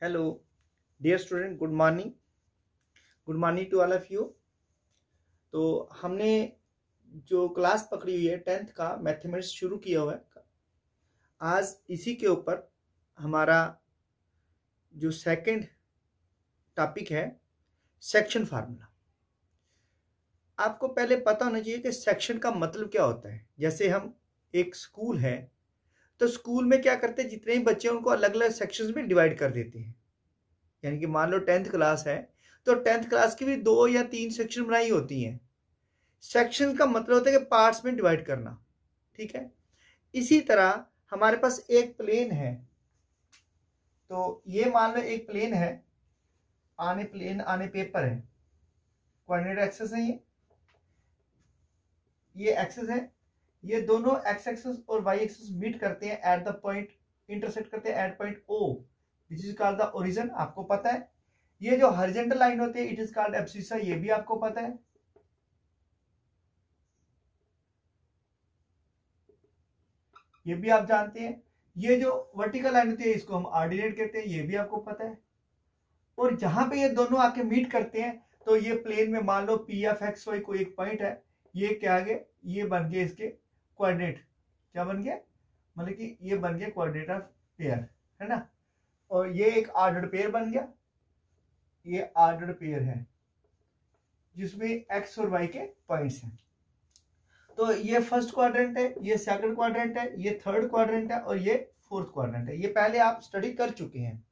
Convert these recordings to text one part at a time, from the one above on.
Hello dear student, good morning to all of you. तो हमने जो क्लास पकड़ी हुई है 10th का मैथमेटिक्स शुरू किया हुआ है। आज इसी के ऊपर हमारा जो सेकंड टॉपिक है सेक्शन फार्मूला। आपको पहले पता होना चाहिए कि सेक्शन का मतलब क्या होता है। जैसे हम एक स्कूल है तो स्कूल में क्या करते हैं, जितने भी बच्चे हैं उनको अलग अलग सेक्शंस में डिवाइड कर देते हैं। यानी कि मान लो 10th क्लास है तो 10th क्लास की भी 2 या 3 सेक्शन बनाई होती हैं। सेक्शन का मतलब होता है कि पार्ट्स में डिवाइड करना, ठीक है। इसी तरह हमारे पास एक प्लेन है, तो ये मान लो एक प्लेन है, आने पेपर है, कोऑर्डिनेट एक्सेस है, ये एक्सेस है, ये दोनों एक्स एक्सेस और वाई एक्सेस मीट करते हैं एट द पॉइंट, इंटरसेक्ट करते हैं at point O which is called the origin. आपको पता है ये जो हॉरिजॉन्टल लाइन होती है इट इज कॉल्ड एब्सिसा, ये भी आपको पता है। ये भी आप जानते हैं। ये जो वर्टिकल लाइन होती है इसको हम ऑर्डिनेट कहते हैं, ये भी आपको पता है। और जहां पे ये दोनों आके मीट करते हैं तो ये प्लेन में मान लो पी एफ एक्स वाई कोई एक पॉइंट है, ये क्या आ गया, ये बन गए इसके कोऑर्डिनेट। क्या बन गया, मतलब कि ये बन गया कोऑर्डिनेट ऑफ पेयर, है ना। और ये एक ऑर्डर्ड पेयर बन गया, ये ऑर्डर्ड पेयर है जिसमें एक्स और वाई के पॉइंट्स हैं। तो ये फर्स्ट क्वाड्रेंट है, ये सेकंड क्वाड्रेंट है, ये थर्ड क्वाड्रेंट है और ये फोर्थ क्वाड्रेंट है। ये पहले आप स्टडी कर चुके हैं।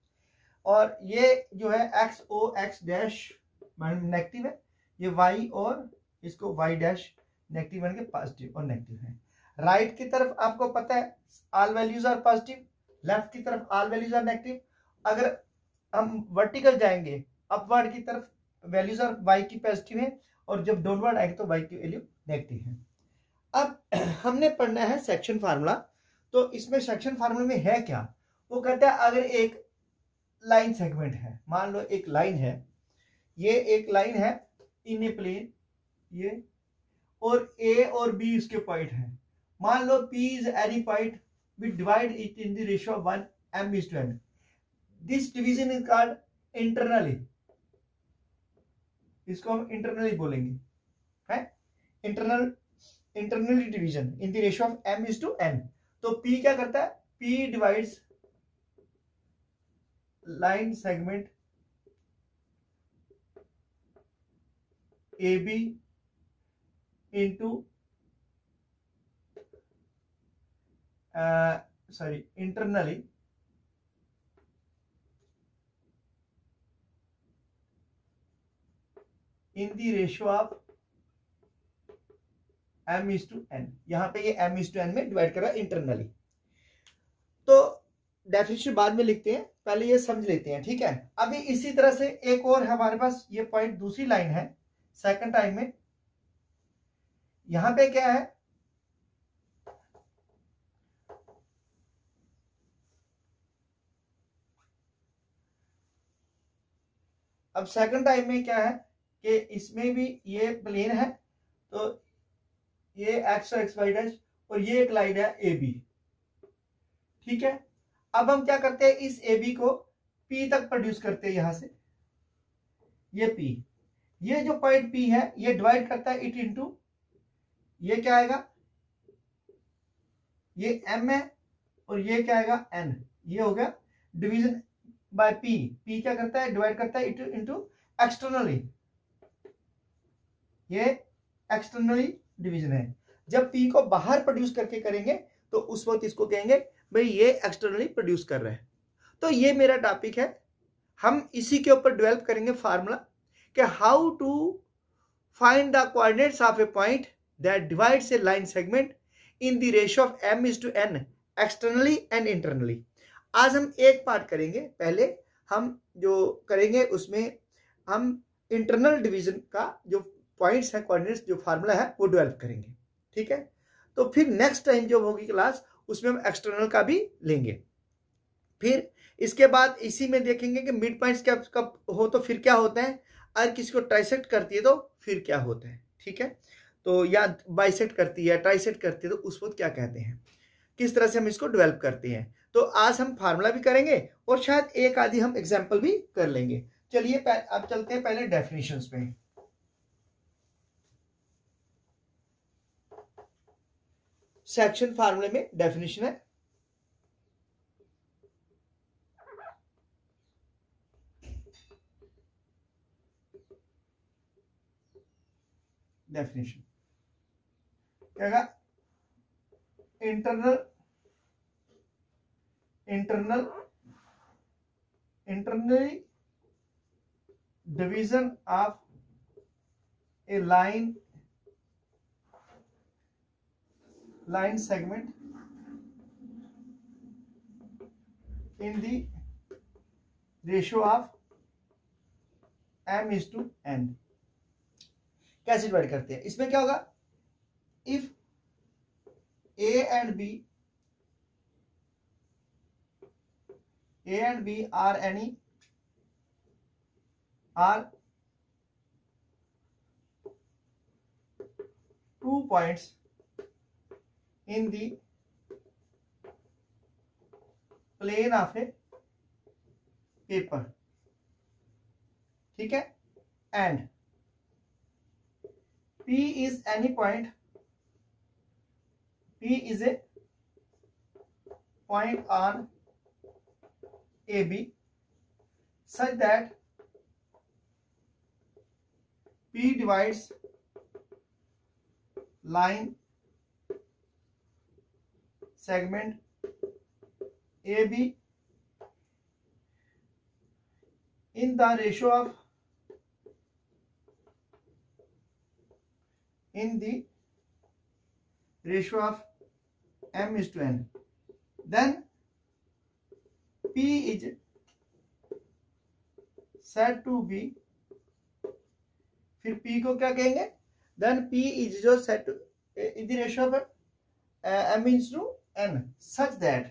और ये जो है एक्स ओ एक्स डैश नेगेटिव है, ये वाई और इसको वाई डैश नेगेटिव बन के पॉजिटिव और नेगेटिव है। राइट की तरफ आपको पता है all values are positive, left की तरफ ऑल वैल्यूज आर नेगेटिव। अगर हम वर्टिकल जाएंगे अपवर्ड की तरफ वैल्यूज आर वाई की पॉजिटिव है और जब डाउनवर्ड आएंगे तो वाई की वैल्यू नेगेटिव है। अब हमने पढ़ना है सेक्शन फार्मूला। तो इसमें सेक्शन फार्मूला में है क्या, वो कहता है अगर एक लाइन सेगमेंट है, मान लो एक लाइन है, ये एक लाइन है इन ए प्लेन, ये और ए और बी इसके पॉइंट है। मान लो P is any point, we divide it in the ratio of 1 m/n। This division is called internally, इसको हम इंटरनली बोलेंगे, है internally division in the ratio of m/n। तो P क्या करता है, P divides line segment AB into internally in the ratio of m/n। यहां पे ये m/n में डिवाइड कर रहा है इंटरनली। तो डेफिनेशन बाद में लिखते हैं, पहले ये समझ लेते हैं, ठीक है। अभी इसी तरह से एक और हमारे पास ये पॉइंट दूसरी लाइन है सेकंड टाइम में। यहां पे क्या है, अब सेकंड टाइम में क्या है कि इसमें भी ये प्लेन है, तो ये एक्स और एक्स वाई डैश और ये एक लाइन है ए बी, ठीक है। अब हम क्या करते हैं, इस ए बी को P तक प्रोड्यूस करते हैं। यहां से ये P, ये जो पॉइंट P है ये डिवाइड करता है इट इनटू, ये क्या आएगा, ये M है और ये क्या आएगा N। ये हो गया डिवीजन बाय P। P क्या करता है, डिवाइड करता है इनटू एक्सटर्नली, ये एक्सटर्नली डिवीजन है। जब P को बाहर प्रोड्यूस करके करेंगे तो उस वक्त इसको कहेंगे भाई ये एक्सटर्नली प्रोड्यूस कर रहा है। तो ये मेरा टॉपिक है, हम इसी के ऊपर डेवलप करेंगे फार्मूला कि how to find the coordinates of a point that divides a line segment in the ratio of m/n externally and internally. आज हम एक पार्ट करेंगे, पहले हम जो करेंगे उसमें हम इंटरनल डिवीजन का जो पॉइंट्स है, कोऑर्डिनेट्स जो फार्मूला है वो डेवलप करेंगे, ठीक है। तो फिर नेक्स्ट टाइम जो होगी क्लास उसमें हम एक्सटर्नल का भी लेंगे। फिर इसके बाद इसी में देखेंगे कि मिड पॉइंट्स क्या कब हो तो फिर क्या होता है, अगर किसी को ट्राइसेक्ट करती है तो फिर क्या होता है, ठीक है। तो या बाइसेक्ट करती है, ट्राइसेक्ट करती है तो उस वक्त क्या कहते हैं, किस तरह से हम इसको डेवलप करते हैं। तो आज हम फार्मूला भी करेंगे और शायद एक आधी हम एग्जाम्पल भी कर लेंगे। चलिए अब चलते हैं पहले डेफिनेशंस पे। सेक्शन फार्मूले में डेफिनेशन है, डेफिनेशन क्या internally division of a line segment in the ratio of m/n। कैसे डिवाइड करते हैं? इसमें क्या होगा, if A and B are 2 points in the plane of a paper, ठीक है, and P is any point, P is a point on AB such that P divides line segment AB in the ratio of m/n, then P is said to be, फिर P को क्या कहेंगे, then P is जो said to in the ratio of m/n such that,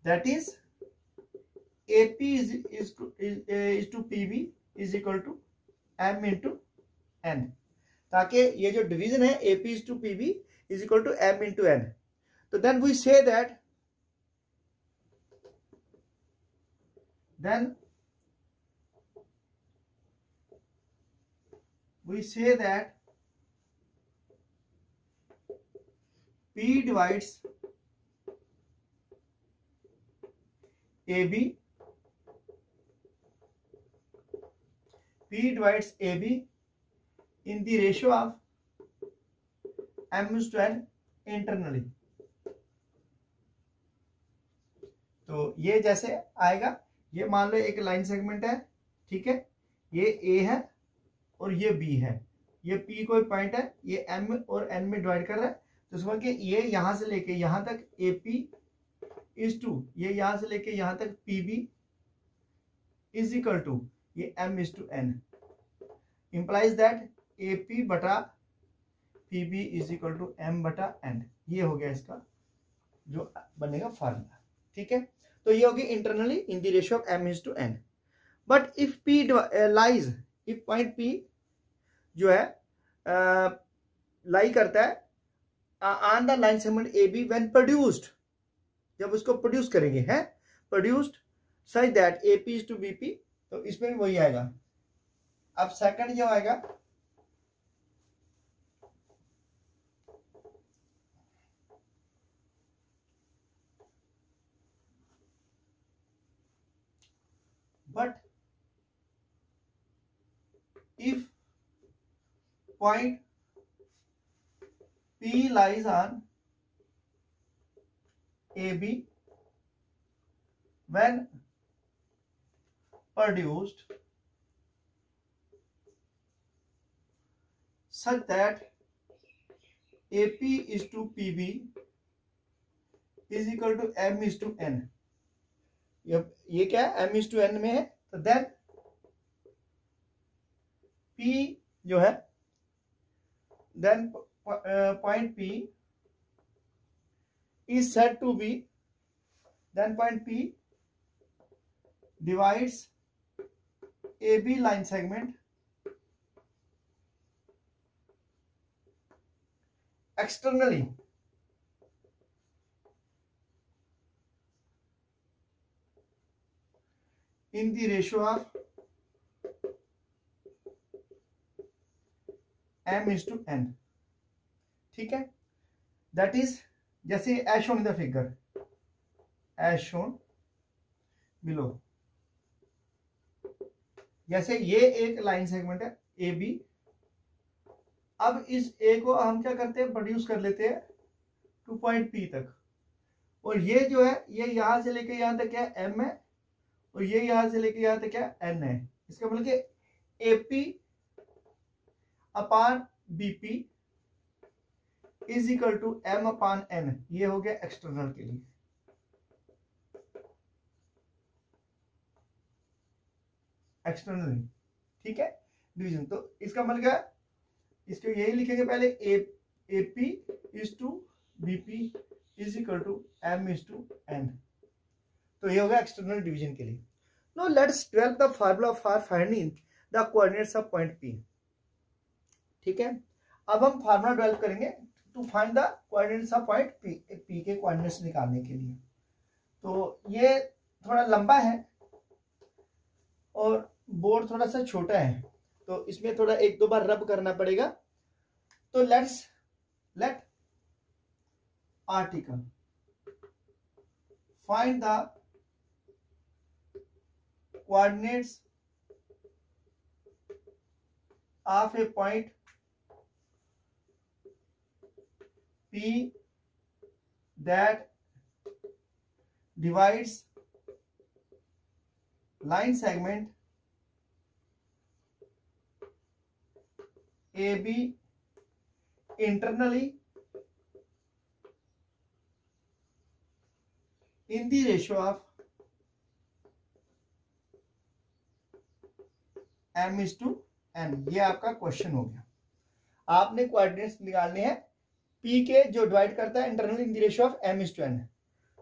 that is AP is to PB is equal to m/n, ताकि ये जो division है AP is to PB is equal to m/n। तो then we say that P divides AB in the ratio of m/n internally। तो ये जैसे आएगा, ये मान लो एक लाइन सेगमेंट है, ठीक है, ये A है और ये B है, ये P कोई पॉइंट है, ये M और N में डिवाइड कर रहा है, तो समझ के ये यहां से लेके यहां तक AP इज टू, ये यहां से लेके यहां तक PB इज इक्वल टू ये m/n, इंप्लाइज दैट AP बटा PB is equal to m/n। ये हो गया इसका जो बनेगा फार्मूला, ठीक है। तो ये होगी internally in the ratio of m/n। But if P lies, if point P जो है लाई करता है on the line segment AB when produced, जब उसको प्रोड्यूस करेंगे, है produced such that AP is to BP, तो इसमें भी वही आएगा। अब सेकंड जो आएगा, but if point P lies on AB when produced such that AP is to PB is equal to m/n। ये क्या है, m/n में है, तो देन P जो है, then point P is said to be, then point P divides AB line segment externally in the ratio of m/n, ठीक है। दैट इज जैसे as shown in the figure, as shown below. जैसे ये एक line segment है A B, अब इस ए को हम क्या करते हैं, प्रोड्यूस कर लेते हैं टू पॉइंट पी तक, और ये जो है ये यहां से लेके यहां तक क्या एम है, और ये यहां से लेके यहां तक क्या एन है। इसका मतलब कि AP upon BP is equal to M upon N, ये हो गया एक्सटर्नल के लिए। एक्सटर्नल, ठीक है, डिवीजन। तो इसका मतलब क्या, इसको यही लिखेंगे पहले, AP is to BP is equal to M is to N. तो ये होगा एक्सटर्नल डिवीजन के लिए। No let's develop the formula for finding the coordinates of point P, ठीक है। अब हम फार्मूला डेवलप करेंगे to find the coordinates of point P, P के कोऑर्डिनेट्स निकालने के लिए। तो ये थोड़ा लंबा है और बोर्ड थोड़ा सा छोटा है, तो इसमें थोड़ा एक दो बार रब करना पड़ेगा। तो let article find the coordinates of a point P that divides line segment AB internally in the ratio of m/n। ये आपका क्वेश्चन हो गया। आपने कोऑर्डिनेट्स निकालने हैं P के जो डिवाइड करता है internal in the ratio of m/n।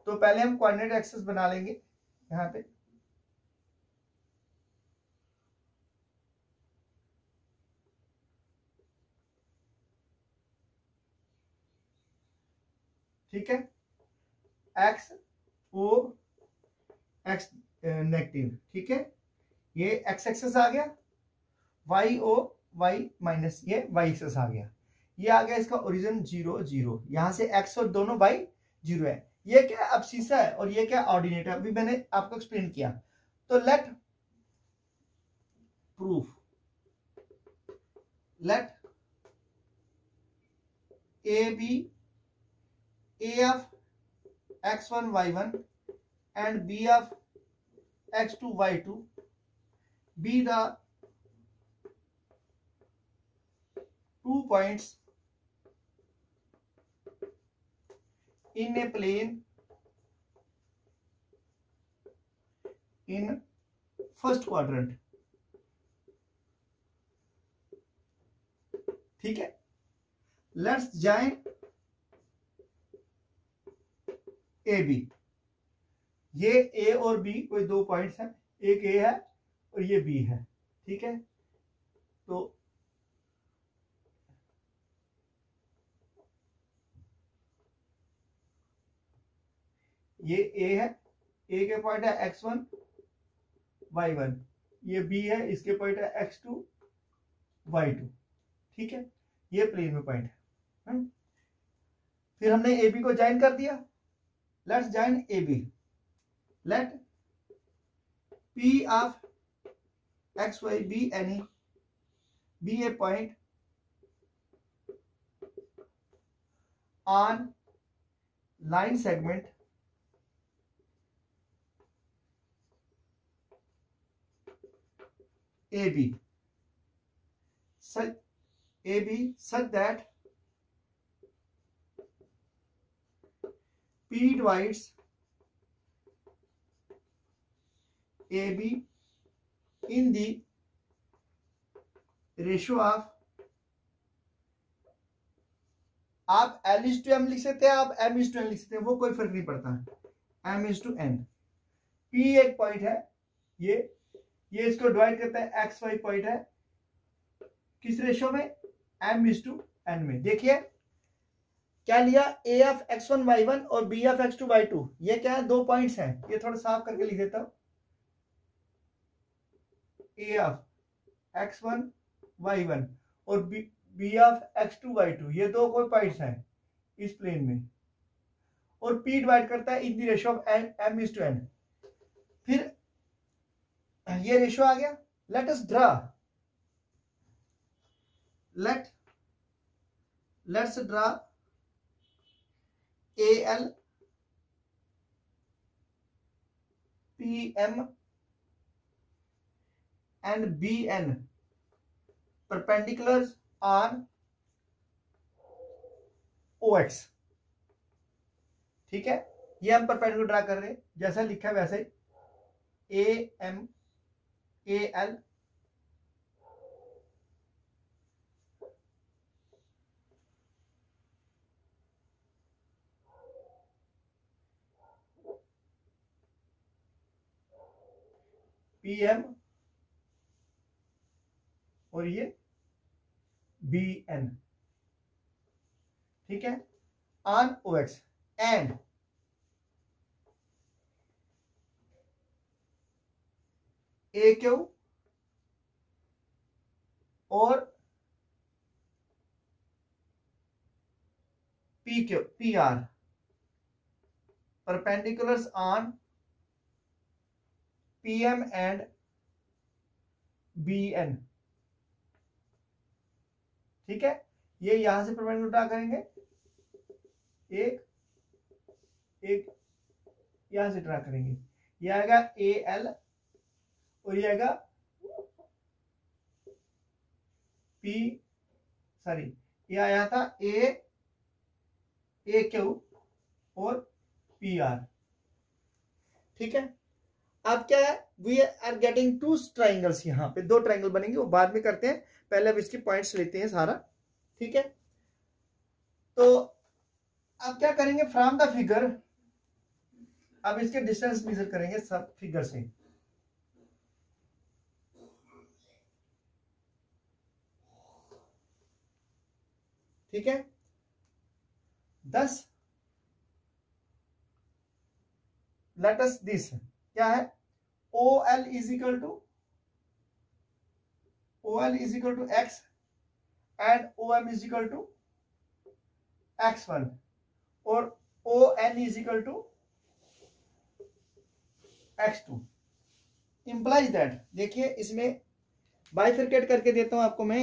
तो पहले हम कोऑर्डिनेट एक्सिस बना लेंगे यहां पे, ठीक है, x o x नेगेटिव, ठीक है, ये x एक्सिस आ गया, y o y माइनस, ये y एक्सिस आ गया, ये आ गया इसका ओरिजिन 0 0, यहां से x और दोनों y 0 है। ये क्या अब्सिसा है और ये क्या ऑर्डिनेट है, अभी मैंने आपको एक्सप्लेन किया। तो let proof, let A B a of x1 y1 and b of x2 y2 be the 2 points in a plane in first quadrant, ठीक है। लेट्स join ए बी, ये ए और बी कोई दो पॉइंट्स हैं, एक ए है और ये बी है, ठीक है। तो ये ए है, ए के पॉइंट है x1 y1, ये बी है, इसके पॉइंट है x2 y2, ठीक है, ये प्लेन में पॉइंट है। फिर हमने ए बी को ज्वाइन कर दिया। Let's join AB. Let P of XY be a point on line segment AB such that P divides AB in the ratio of, आप L/M लिख सकते हैं, आप M/N लिख सकते हैं, वो कोई फर्क नहीं पड़ता, M/N। P एक पॉइंट है, ये इसको डिवाइड करता है, XY पॉइंट है, किस रेशियो में, M/N में। देखिए क्या लिया, A of x1 y1 और B of x2 y2, ये क्या है, दो पॉइंट्स हैं, ये थोड़ा साफ करके लिख देता हूं। ए ऑफ x1 y1 और बी ऑफ x2 y2, ये दो कोई पॉइंट्स हैं इस प्लेन में, और p डिवाइड करता है इन द रेशियो ऑफ m/n। फिर ये रेशियो आ गया। Let us draw, let's draw AL PM and BN perpendiculars on OX। ठीक है, ये हम परपेंडिकुलर ड्रा कर रहे हैं, जैसा लिखा है वैसे ही। AM AL PM और ये BN, ठीक है, ऑन OX एंड AQ और PR perpendiculars on PM and BN। ठीक है, ये यहां से परपेंडिकुलर ड्रा करेंगे, एक यहां से ड्रा करेंगे, ये आएगा AL और ये आएगा ये आया था AQ और PR। ठीक है, अब क्या है, we are getting two triangles, यहाँ पे दो ट्राइंगल बनेंगे, वो बाद में करते हैं, पहले अब इसके पॉइंट्स लेते हैं सारा। ठीक है, तो अब क्या करेंगे, फ्रॉम द फिगर अब इसके डिस्टेंस मेजर करेंगे सब फिगर से। ठीक है, 10 लेट अस दिस क्या है, OL is equal to x and OM is equal to x1 और ON is equal to x2। Implies that, देखिए इसमें बाइफरकेट करके देता हूं आपको मैं,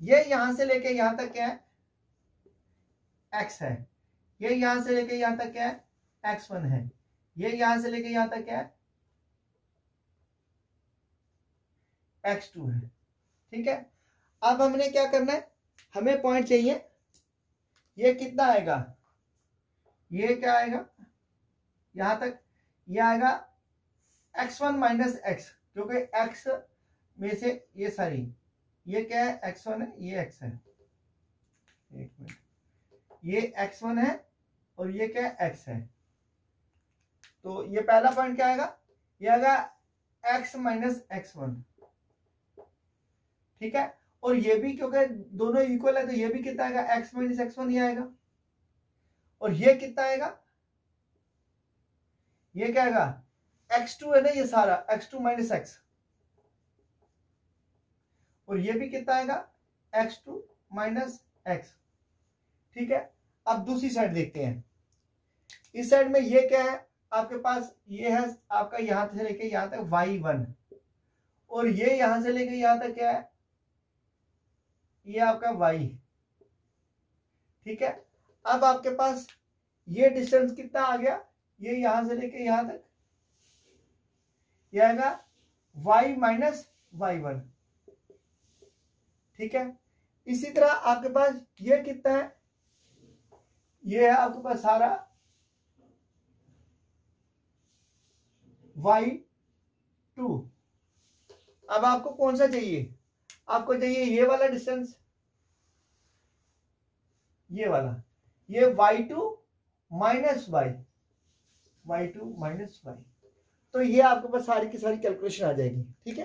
ये यहां से लेके यहां तक क्या है, x है, ये यहां से लेके यहां तक क्या है, x1 है, ये यहां से लेके यहां तक क्या है, x2 है। ठीक है, अब हमने क्या करना है, हमें पॉइंट चाहिए, ये कितना आएगा, ये क्या आएगा, यहां तक ये आएगा x1 माइनस x, क्योंकि x में से ये सारी, ये क्या है, x1 है, ये x है, एक मिनट, ये x1 है और ये क्या है, x है। तो ये पहला पॉइंट क्या आएगा, ये आएगा x माइनस x1। ठीक है, और ये भी क्योंकि दोनों इक्वल है तो ये भी कितना आएगा, x माइनस x1 ये आएगा, और ये कितना आएगा, ये क्या आएगा, x2 है ना, ये सारा x2 माइनस x, और ये भी कितना आएगा, x2 माइनस x। ठीक है, अब दूसरी साइड देखते हैं, इस साइड में ये क्या है आपके पास, ये है आपका यहां से लेके यहां तक y1, और ये यहां से लेके यहां तक क्या है, ये आपका y। ठीक है, अब आपके पास ये डिस्टेंस कितना आ गया, ये यहां से लेके यहां तक ये आएगा y माइनस y1। ठीक है, इसी तरह आपके पास ये कितना है, ये है आपके पास सारा y2। अब आपको कौन सा चाहिए, आपको चाहिए ये वाला डिस्टेंस, ये वाला, ये y2 minus y2 minus y। तो ये आपके पास सारी की सारी कैलकुलेशन आ जाएगी। ठीक है,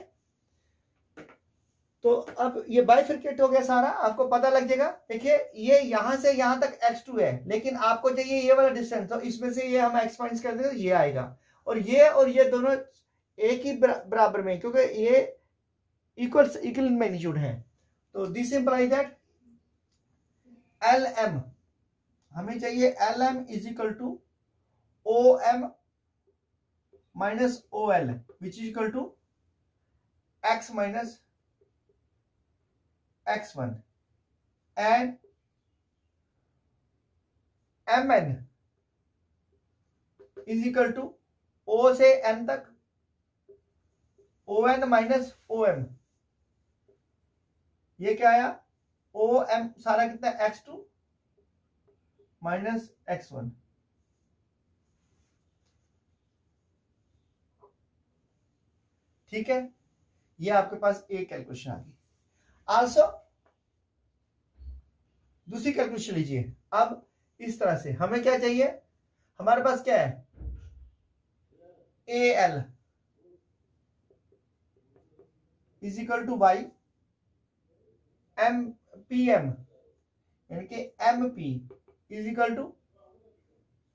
तो अब ये बाइफरकेट हो गया सारा, आपको पता लग जाएगा। देखिए ये यहां से यहां तक x2 है, लेकिन आपको चाहिए ये वाला डिस्टेंस, तो इसमें से ये हम x माइनस कर देंगे तो ये आएगा, और ये दोनों एक ही बराबर में, क्योंकि ये इक्वल मैग्नीट्यूड है। तो this imply that L M, हमें चाहिए L M is equal to O M minus O L which is equal to x minus x1 and M N is equal to O से N तक O N minus O M, ये क्या आया O M सारा कितना है x2 minus x1। ठीक है, ये आपके पास एक कैलकुलेशन आ गई। आल्सो दूसरी कैलकुलेशन लीजिए। अब इस तरह से हमें क्या चाहिए, हमारे पास क्या है A L is equal to Y M P M, यानी कि M P is equal to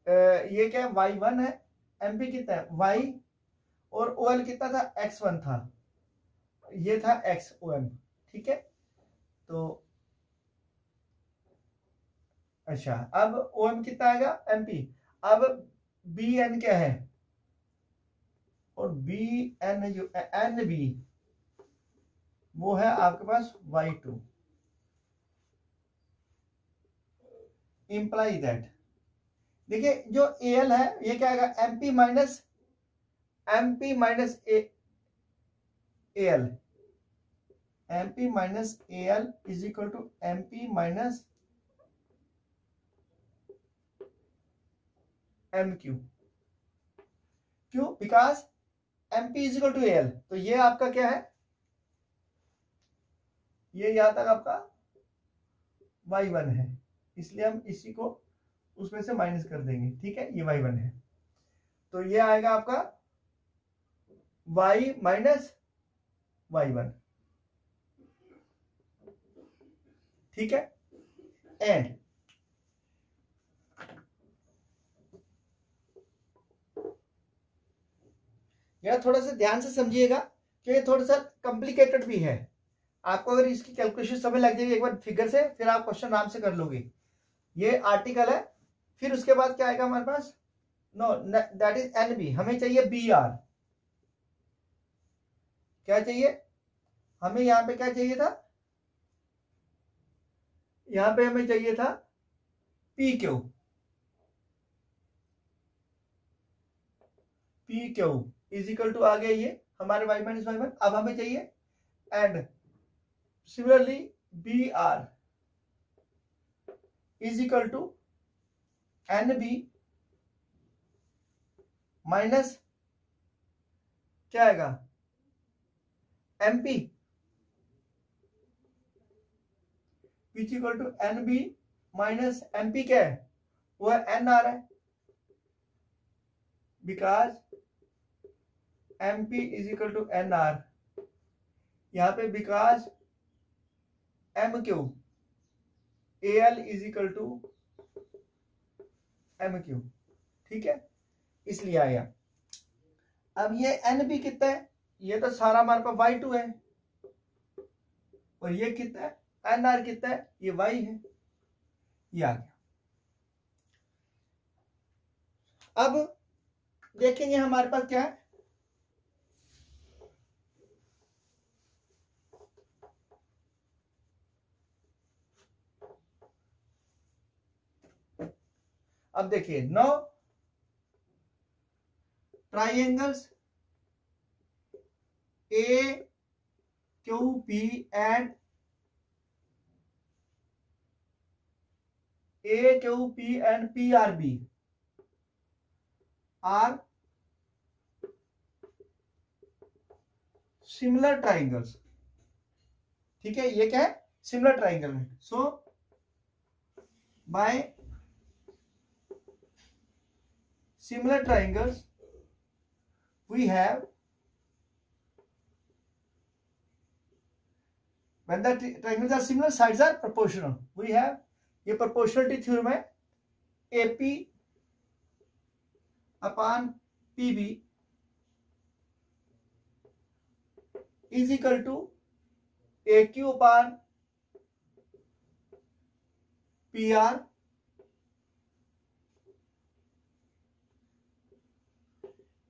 ये क्या है y1 है, एम पी कितना है y, और ओ एल कितना था x1 था, ये था x ओ एम। ठीक है, तो अच्छा अब ओ एम कितना आएगा एम पी। अब बी एन क्या है, और बी एन जो एन बी वो है आपके पास y2, इंप्लाई दैट, देखिए जो ए एल है ये क्या आएगा M P minus A L, M P minus A L is equal to M P minus M Q. क्यों, because M P is equal to A L, तो ये आपका क्या है, ये यहां तक आपका y1 है, इसलिए हम इसी को उसमें से माइनस कर देंगे। ठीक है, ये y1 है, तो ये आएगा आपका y माइनस y1। ठीक है, एंड यार थोड़ा सा ध्यान से समझिएगा कि ये थोड़ा सा कॉम्प्लिकेटेड भी है। आपको अगर इसकी कैलकुलेशन समझ लग जाएगी एक बार फिगर से, फिर आप क्वेश्चन आराम से कर लोगे। ये आर्टिकल है, फिर उसके बाद क्या आएगा हमारे पास, no that is N B, हमें चाहिए बी आर, क्या चाहिए हमें, यहां पे क्या चाहिए था, यहां पे हमें चाहिए था P Q, P Q is equal to आ गया ये हमारे y माइनस y1। अब हमें चाहिए and similarly B R is equal to N B minus क्या आएगा M P which equal to N B minus M P, क्या है वो है एन आर है, because M P is equal to N R, यहां पे because M Q A L is equal to M Q. ठीक है, इसलिए आया। अब ये एन बी कितना है, ये तो सारा हमारे पास y2 है, और ये कितना है एन आर कितना है, ये y है, ये आ गया। अब देखेंगे हमारे पास क्या है, अब देखिए now triangles A Q P and A Q P and P R B are similar triangles. ठीक है, ये क्या है सिमिलर ट्राइंगल है। So by similar triangles we have, when the triangles are similar sides are proportional, we have ये proportionality theorem है, AP upon PB is equal to A Q upon P R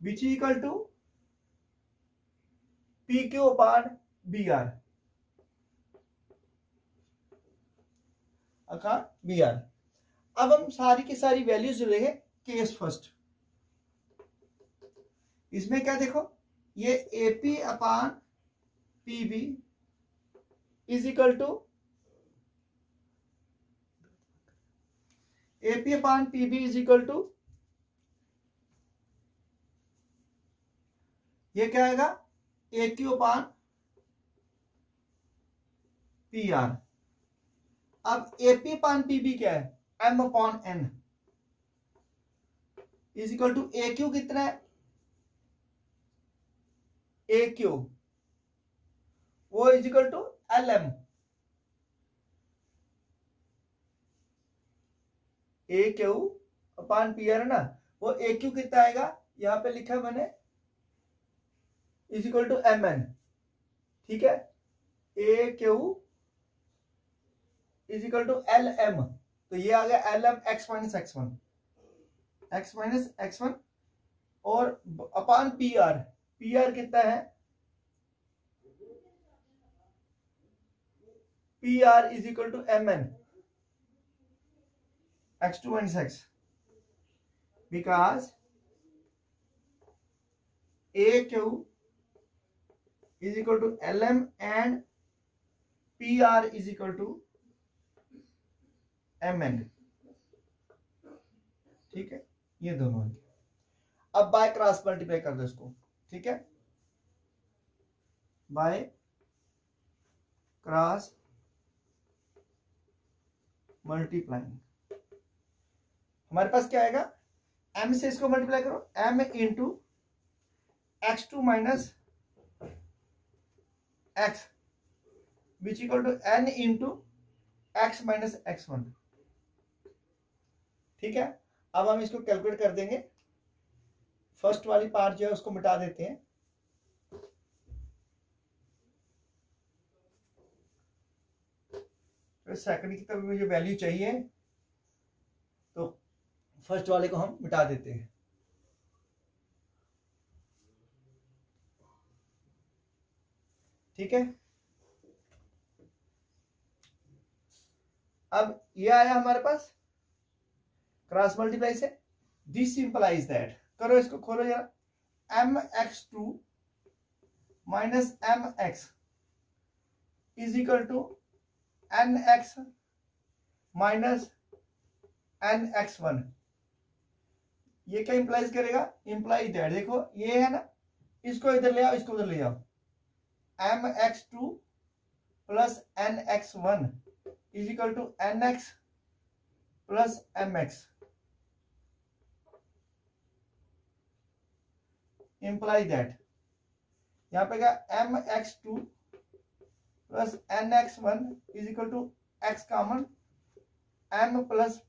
which is equal to P Q upon B R B R. अब हम सारी की सारी values लेंगे case first. इसमें क्या देखो, ये AP upon PB is equal to AP upon PB is equal to, ये क्या आएगा, A Q upon P R. अब एपी अपान पीबी क्या है, M upon N is equal to A Q कितना है, ए क्यू वो is equal to L M. A Q upon P R है ना, वो ए क्यू कितना आएगा, यहां पे लिखा है मैंने is equal to M N. ठीक है, A Q is equal to L M, तो ये आ गया L M X minus x one, X minus x one, और अपान पी आर, पी आर कितना है, P R is equal to M N X two minus X, because A Q is equal to lm and pr is equal to mn। ठीक है, ये दोनों है। अब बाय क्रॉस मल्टीप्लाई कर दो इसको। ठीक है, बाय क्रॉस मल्टीप्लाइंग हमारे पास क्या आएगा, m से इसको मल्टीप्लाई करो, m into x two minus x which equal to n into x minus x one. ठीक है, अब हम इसको कैलकुलेट कर देंगे। फर्स्ट वाली पार्ट जो है उसको मिटा देते हैं। फिर सेकंड की तरफ मुझे वैल्यू चाहिए, तो फर्स्ट वाले को हम मिटा देते हैं। ठीक है, अब ये आया हमारे पास क्रॉस मल्टीप्लाई से। दिस इंप्लाइज दैट, करो इसको, खोलो जरा, M X two minus M X is equal to N X minus N X one. ये क्या इंप्लाइज करेगा, इंप्लाइज दैट, देखो ये है ना, इसको इधर ले आओ, इसको उधर ले आओ, M X two plus N X one is equal to N X plus M X, imply that यहां पे क्या, M X two plus N X one is equal to X common M plus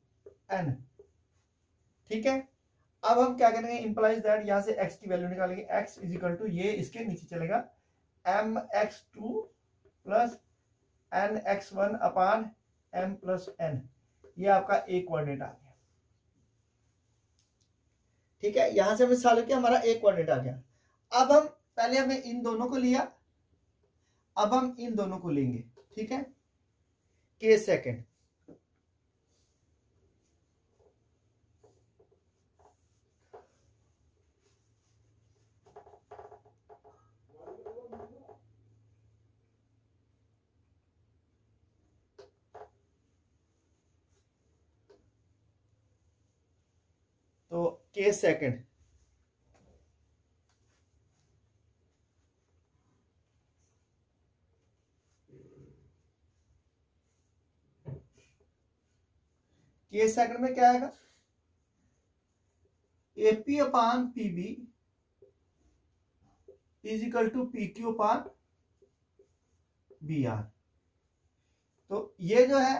N. ठीक है, अब हम क्या करेंगे, implies that यहां से x की वैल्यू निकालेंगे, x इज इक्वल टू, ये इसके नीचे चलेगा, M X two plus N X one upon M plus N. ये आपका एक कोऑर्डिनेट आ गया। ठीक है, यहां से हमने सॉल्व किया, हमारा एक कोऑर्डिनेट आ गया। अब हम पहले हमने इन दोनों को लिया, अब हम इन दोनों को लेंगे। ठीक है, केस सेकंड, तो केस सेकंड, केस सेकंड में क्या आएगा, AP upon PB is equal to P Q upon B R. तो ये जो है,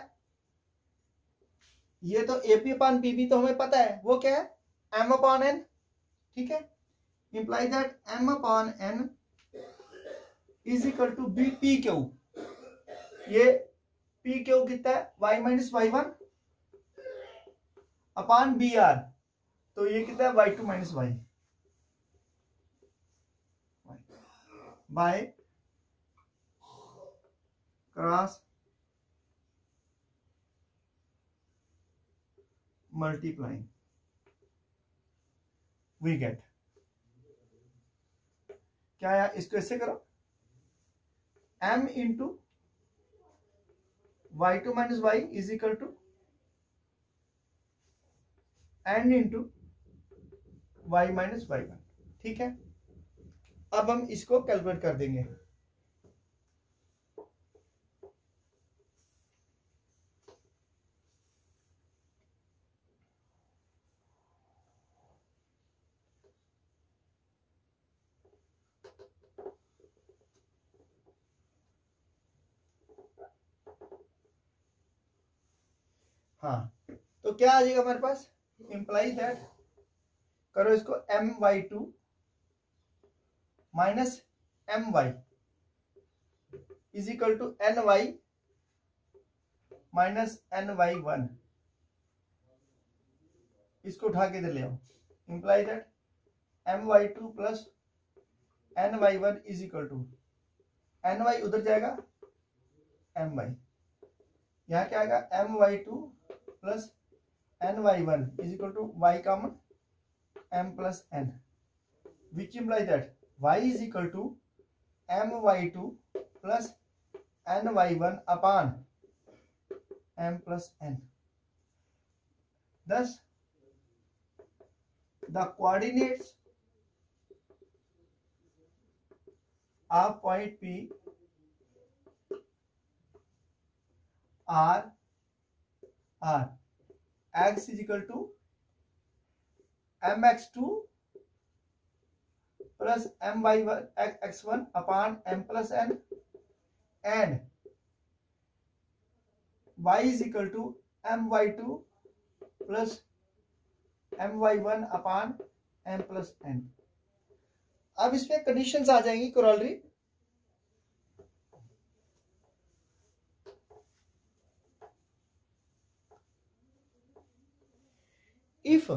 ये तो एपी अपान पीबी तो हमें पता है, वो क्या है, एम अपॉन एन। ठीक है, imply that M upon N is equal to B P Q, ये पी क्यू कितना है Y minus Y one upon B R, तो ये कितना है Y two minus Y by cross multiplying we get क्या है, इसको ऐसे करो m into Y two minus Y is equal to n into Y minus Y one. ठीक है, अब हम इसको कैलकुलेट कर देंगे। हाँ, तो क्या आ जाएगा हमारे पास, इंप्लाई दैट, करो इसको M Y two minus M Y is equal to N Y minus N Y one, इसको उठा के इधर ले आओ। Imply that M Y two plus N Y one is equal to N Y उधर जाएगा एम वाई, यहां क्या आएगा M Y two plus N Y one is equal to Y common M plus N, which imply that Y is equal to M Y two plus N Y one upon M plus N. Thus, the coordinates of point P are x is equal to mx2 plus my1 x1 upon m plus n, and y is equal to my2 plus my1 upon m plus n। अब इसमें conditions आ जाएंगी corollary. If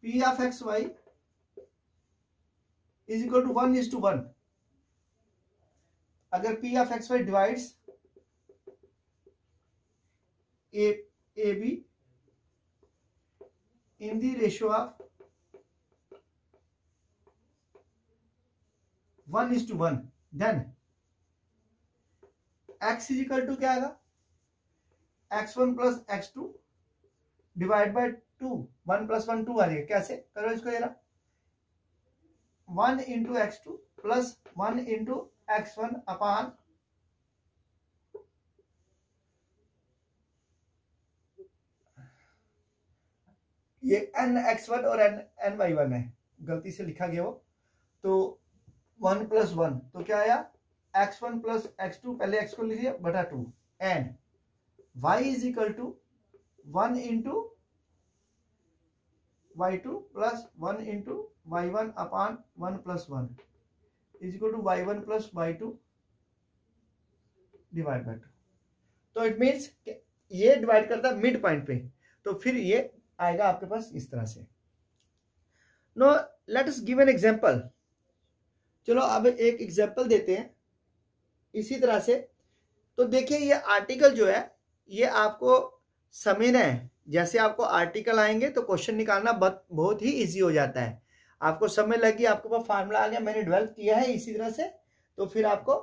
p of xy is equal to 1:1, अगर p of xy divides ab in the ratio of 1:1, then x is equal to क्या आएगा x1 plus x2 divide by 2, 1 plus 1 2 आ जाएगा। कैसे करो इसको, जरा 1 into x2 plus 1 into x1 अपान ये n x1 और n y1 है, गलती से लिखा गया वो, तो 1 प्लस 1 तो क्या आया x1 प्लस x2, पहले x को लिखिए बटा 2, and y is equal to 1 into y2 plus 1 into y1 upon 1 plus 1 is equal to y1 plus y2 divide by 2। तो इट मीन्स ये डिवाइड करता है मिड पॉइंट पे, तो फिर ये आएगा आपके पास इस तरह से। Now let us give an example. चलो अब एक एग्जांपल देते हैं इसी तरह से। तो देखिए ये आर्टिकल जो है ये आपको समझना है, जैसे आपको आर्टिकल आएंगे तो क्वेश्चन निकालना बहुत ही इजी हो जाता है। आपको समझ लगी, आपके पास फार्मूला आ गया, मैंने डेवलप किया है इसी तरह से, तो फिर आपको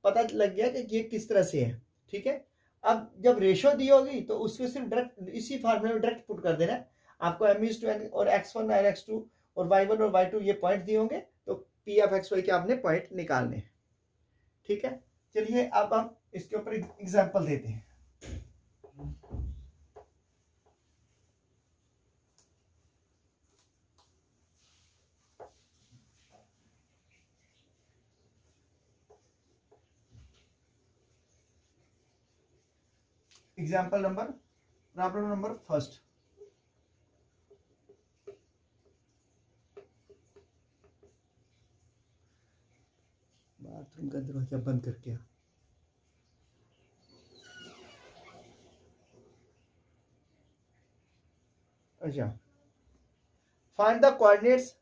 पता लग गया कि ये किस तरह से है। ठीक है, अब जब रेशो दी होगी तो उसको सिर्फ डायरेक्ट इसी फार्मूले में डायरेक्ट पुट कर देना है। आपको m/n और x1 और x2 और y1 और y2 ये पॉइंट दिए होंगे, तो p ऑफ xy के आपने पॉइंट निकालने हैं। ठीक है, चलिए अब हम इसके ऊपर एग्जांपल देते हैं। Problem number first. बाथरूम का दरवाजा बंद करके आ। अच्छा, find the coordinates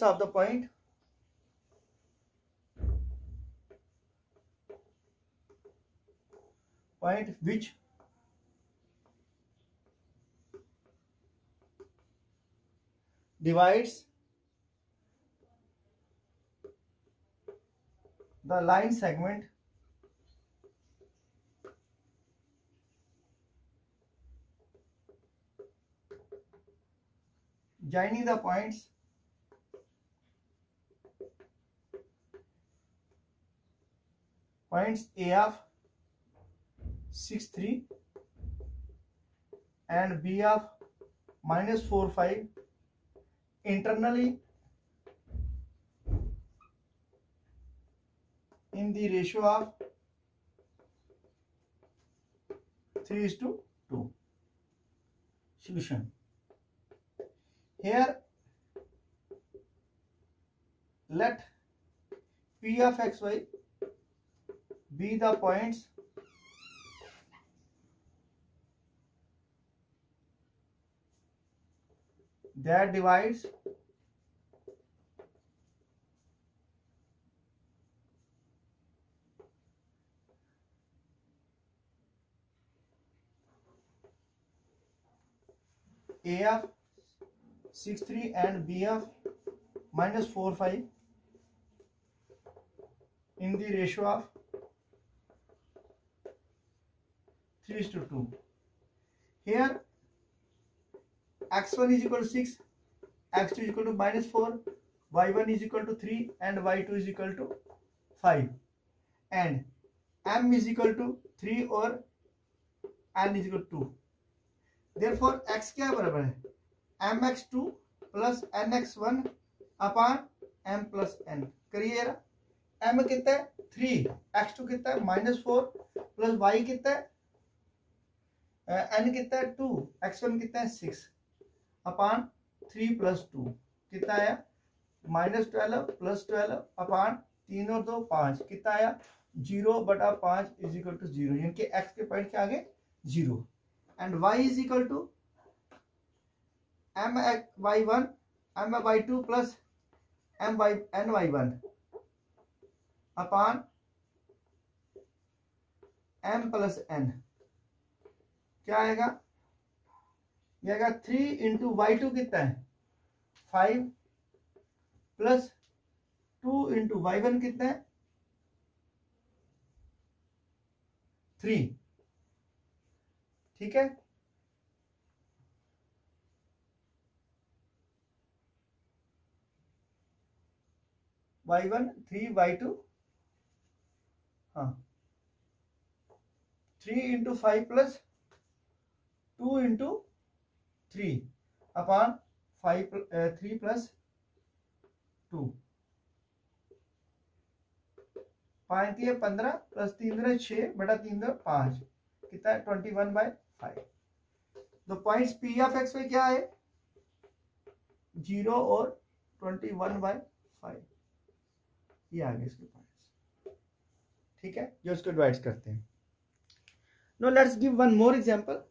of the point which divides the line segment joining the points A of 6, 3 and B of -4, 5 internally in the ratio of 3:2. Solution. Here let P of xy be the points that divides A of 6, 3 and B of -4, 5 in the ratio of 3:2. Here x1 is equal to 6, x2 is equal to -4, y1 is equal to 3 and y2 is equal to 5 and m is equal to 3 और n is equal to 2. Therefore x क्या बराबर है mx2 plus nx1 अपान m plus n। करिए जरा, m कितना है 3, x2 कितना है -4 प्लस y कितना है n कितना है 2, x1 कितना है 6 अपान 3 प्लस 2 कितना आया -12 प्लस 12 अपान 3 और 2 5 कितना आया 0/5 इज इक्वल टू 0, यानी कि x के पॉइंट के आगे 0 and y is equal to m y1 m y2 plus m n y1 upon m plus n। क्या आएगा, ये आएगा 3 इंटू y2 कितना है 5 प्लस 2 इंटू y1 कितना है 3। ठीक है, y1 3 y2 हाँ 3 इंटू 5 प्लस 2 इंटू 3 अपान 3 प्लस 2 5 3 15 प्लस 3 6/3 5 कितना है 21/5। तो पॉइंट्स P ऑफ x में क्या है 0 और 21/5, ये आ गए इसके पॉइंट्स। ठीक है, जो इसको डिवाइड करते हैं। Now let's give one more example.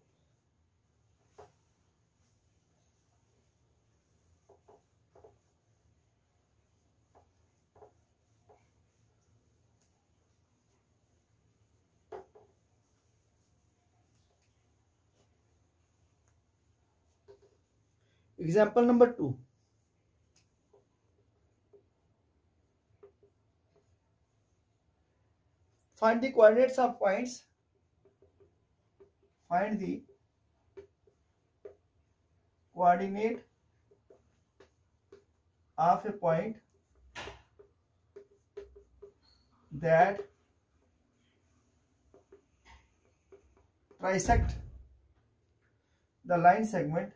Example number 2. Find the coordinates of points. Find the coordinate of a point that trisect the line segment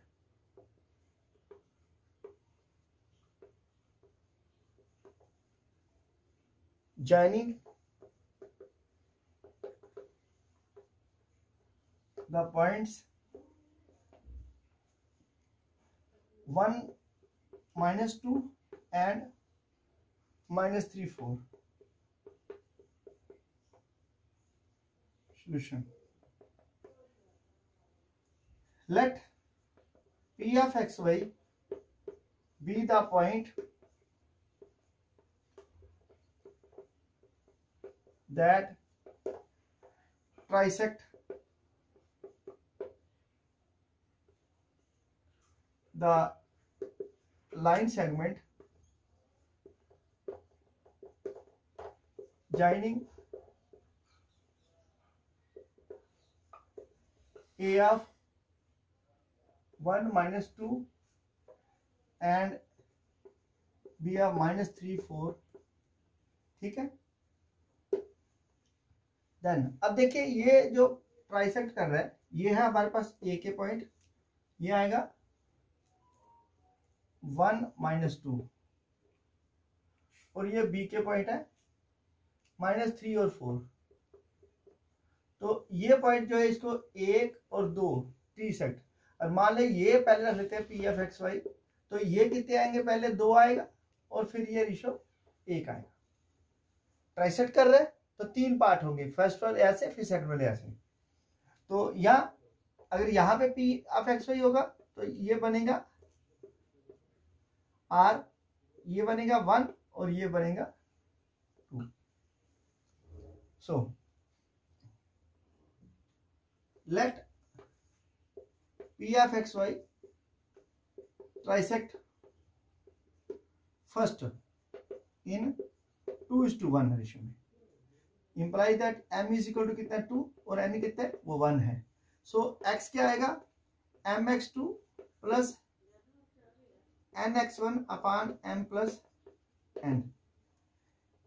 joining the points 1 minus 2 and minus 3 4. Solution. Let P of xy be the point that trisect the line segment joining A of 1 minus 2 and B of minus 3 4. ठीक है। Then अब देखिए ये जो trisect कर रहा है ये है हमारे पास ए के पॉइंट, ये आएगा 1 माइनस 2 और ये बी के पॉइंट है माइनस 3 और 4। तो ये पॉइंट जो है इसको 1 और 2 ट्राइसेक्ट, और मान ले ये पहले रख लेते हैं पी एफ एक्स वाई, तो ये कितने आएंगे, पहले 2 आएगा और फिर ये रेशो 1 आएगा। ट्राइसेक्ट कर रहे हैं तो 3 पार्ट होंगे, फर्स्ट वाले ऐसे फिर सेकंड वाले ऐसे। तो यहाँ अगर यहाँ पे पी ऑफ एक्स वाई होगा तो ये बनेगा आर, ये बनेगा 1 और ये बनेगा 2। So let P of xy trisect first in 2:1 ratio में, imply that m is equal to कितना 2 और n कितना है वो 1 है। सो x क्या आएगा mx2 प्लस nx1 अपान m plus n।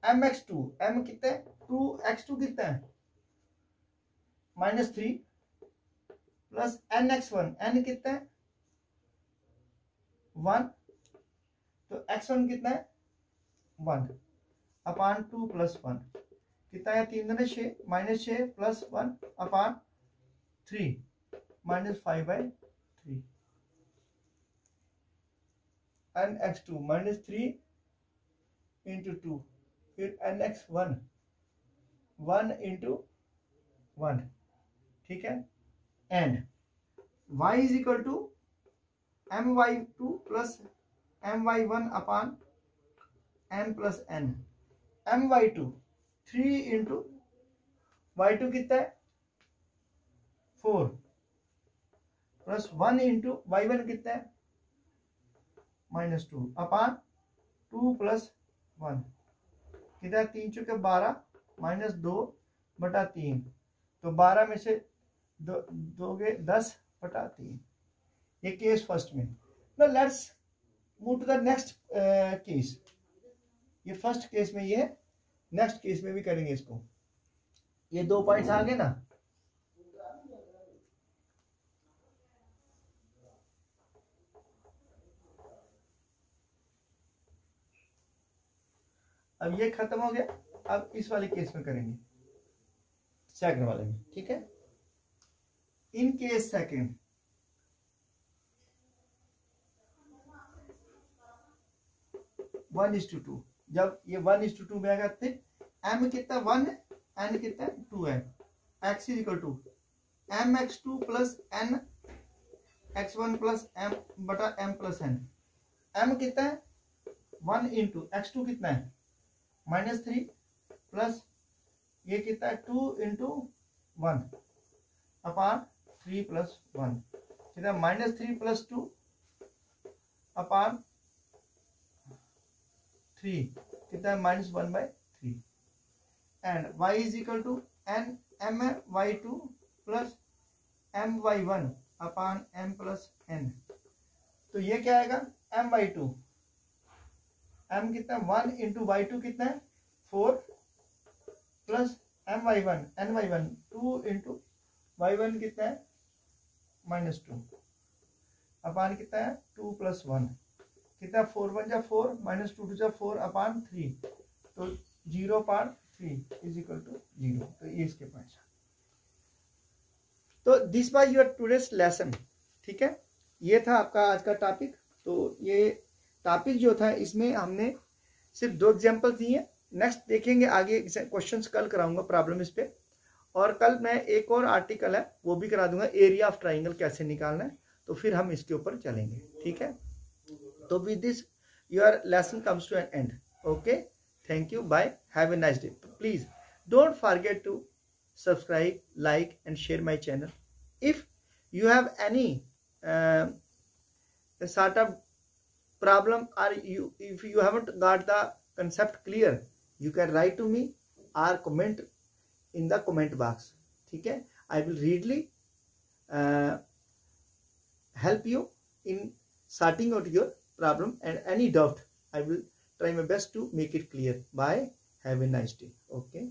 mx2 m कितना है 2x2 कितना है माइनस 3 प्लस nx1 n कितना है 1, तो x1 कितना है 1 अपान 2 प्लस 1 कितना है 3 दूनी 6 minus 6 plus 1 upon 3 minus 5/3 nx2 minus 3 into 2 फिर nx1 1 इंटू 1। ठीक है। And y is equal to my2 plus my1 upon m plus n। my2 3 into y2 कितना है 4 प्लस 1 इंटू y1 कितना है -2 अपान 2 प्लस 1 कितना है 3 चुके 12 माइनस 2/3, तो 12 में से दोगे 10/3। ये केस फर्स्ट में। Now let's move to the next case. ये फर्स्ट केस में ये है, नेक्स्ट केस में भी करेंगे इसको। ये 2 पॉइंट्स आ गए ना, अब ये खत्म हो गया। अब इस वाले केस में करेंगे, सेकंड वाले में। ठीक है। In case second, one is to 2, जब ये 1:2 में आएगा फिर m कितना 1 है, n कितना 2 है। x is equal to mx2 plus n x1 plus m बटा m प्लस n। m कितना है 1 इंटू x2 कितना है -3 प्लस ये कितना है 2 इंटू 1 अपान 3 प्लस 1 कितना -3 प्लस 2 अपान 3 कितना है -1/3। And y is equal to n my2 plus my1 upon m plus n। तो ये क्या आएगा m/2, m कितना 1 इंटू y2 कितना है 4 plus my1 ny1 2 into y1 कितना है -2 अपान कितना है 2 प्लस 1 कितना 4 1 जा 4 -2 2 जा 4 अपान 3, तो 0/3 इज इक्वल टू 0। तो ये इसके पॉइंट्स। तो this was your today's lesson, ठीक है। ये था आपका आज का टॉपिक। तो ये टॉपिक जो था इसमें हमने सिर्फ 2 एग्जांपल दिए। नेक्स्ट देखेंगे आगे क्वेश्चंस कल कराऊंगा प्रॉब्लम इस पे, और कल मैं एक और आर्टिकल है वो भी करा दूंगा, एरिया ऑफ ट्राइंगल कैसे निकालना है, तो फिर हम इसके ऊपर चलेंगे, ठीक है। तो with this your lesson comes to an end. Okay, thank you, bye, have a nice day. Please don't forget to subscribe, like and share my channel. If you have any sort of problem, or if you haven't got the concept clear, you can write to me or comment in the comment box, ठीक है। I will really help you in sorting out your problem, and any doubt I will try my best to make it clear. Bye, have a nice day. Okay.